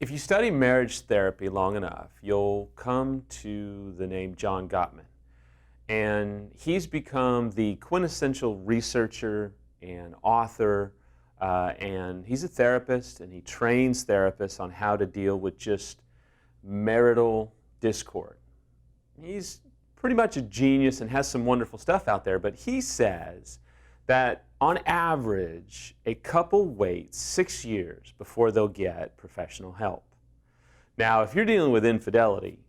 If you study marriage therapy long enough, you'll come to the name John Gottman. And he's become the quintessential researcher and author, and he's a therapist, and he trains therapists on how to deal with just marital discord. He's pretty much a genius and has some wonderful stuff out there, but he says that on average, a couple waits 6 years before they'll get professional help. Now, if you're dealing with infidelity,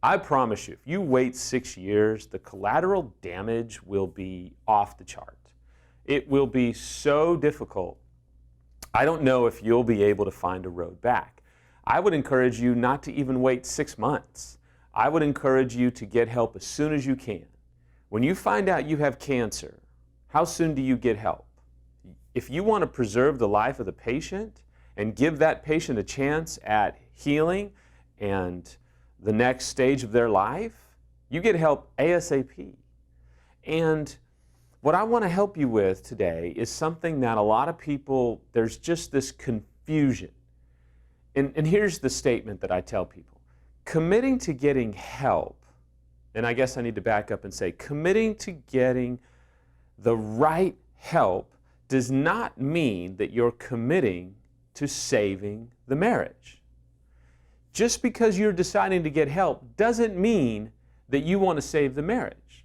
I promise you, if you wait 6 years, the collateral damage will be off the chart. It will be so difficult. I don't know if you'll be able to find a road back. I would encourage you not to even wait 6 months. I would encourage you to get help as soon as you can. When you find out you have cancer, how soon do you get help? If you want to preserve the life of the patient and give that patient a chance at healing and the next stage of their life, you get help ASAP. And what I want to help you with today is something that a lot of people, there's just this confusion. And here's the statement that I tell people. Committing to getting help, and I guess I need to back up and say, committing to getting the right help does not mean that you're committing to saving the marriage. Just because you're deciding to get help doesn't mean that you want to save the marriage.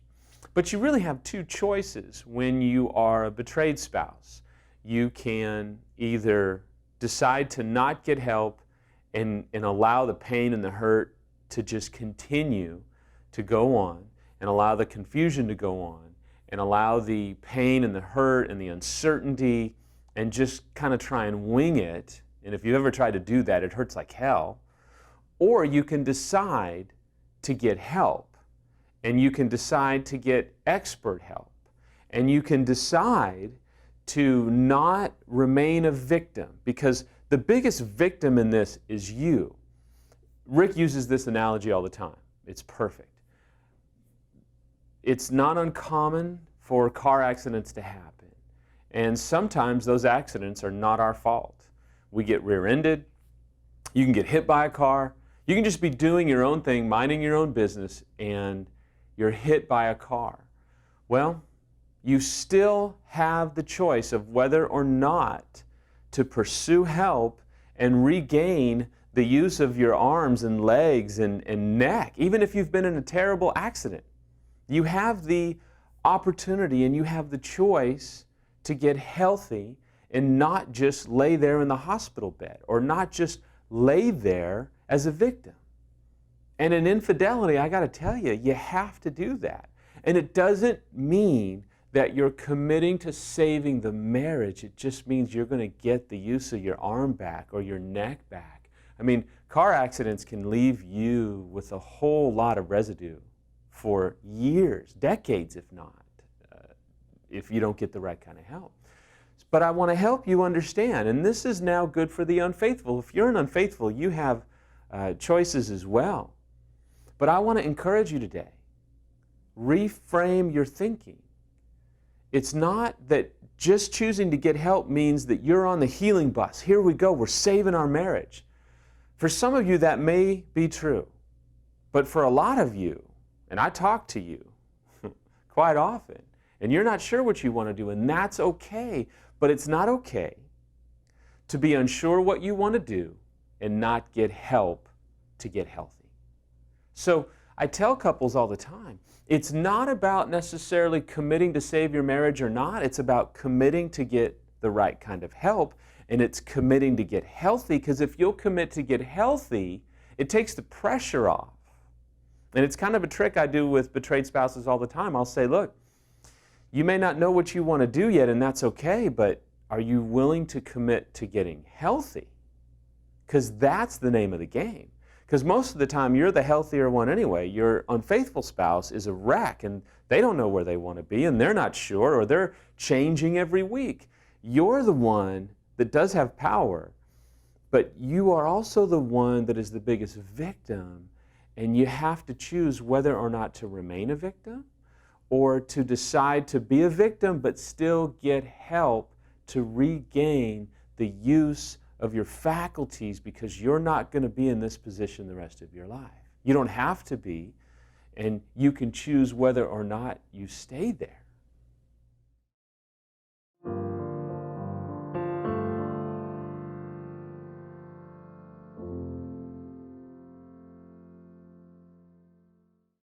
But you really have two choices when you are a betrayed spouse. You can either decide to not get help and allow the pain and the hurt to just continue to go on, and allow the confusion to go on, and allow the pain and the hurt and the uncertainty, and just kind of try and wing it. And if you've ever tried to do that, it hurts like hell. Or you can decide to get help, and you can decide to get expert help, and you can decide to not remain a victim, because the biggest victim in this is you. Rick uses this analogy all the time. It's perfect. It's not uncommon for car accidents to happen. And sometimes those accidents are not our fault. We get rear-ended. You can get hit by a car. You can just be doing your own thing, minding your own business, and you're hit by a car. Well, you still have the choice of whether or not to pursue help and regain the use of your arms and legs and neck, even if you've been in a terrible accident. You have the opportunity and you have the choice to get healthy and not just lay there in the hospital bed, or not just lay there as a victim. And in infidelity, I got to tell you, you have to do that. And it doesn't mean that you're committing to saving the marriage. It just means you're going to get the use of your arm back or your neck back. I mean, car accidents can leave you with a whole lot of residue for years, decades if not, if you don't get the right kind of help. But I want to help you understand, and this is now good for the unfaithful. If you're an unfaithful, you have choices as well. But I want to encourage you today, reframe your thinking. It's not that just choosing to get help means that you're on the healing bus. Here we go, we're saving our marriage. For some of you, that may be true. But for a lot of you, and I talk to you quite often, and you're not sure what you want to do, and that's okay. But it's not okay to be unsure what you want to do and not get help to get healthy. So I tell couples all the time, it's not about necessarily committing to save your marriage or not. It's about committing to get the right kind of help, and it's committing to get healthy, because if you'll commit to get healthy, it takes the pressure off. And it's kind of a trick I do with betrayed spouses all the time. I'll say, look, you may not know what you want to do yet, and that's okay, but are you willing to commit to getting healthy? Because that's the name of the game. Because most of the time, you're the healthier one anyway. Your unfaithful spouse is a wreck, and they don't know where they want to be, and they're not sure, or they're changing every week. You're the one that does have power, but you are also the one that is the biggest victim, and you have to choose whether or not to remain a victim or to decide to be a victim but still get help to regain the use of your faculties because you're not going to be in this position the rest of your life. You don't have to be, and you can choose whether or not you stay there.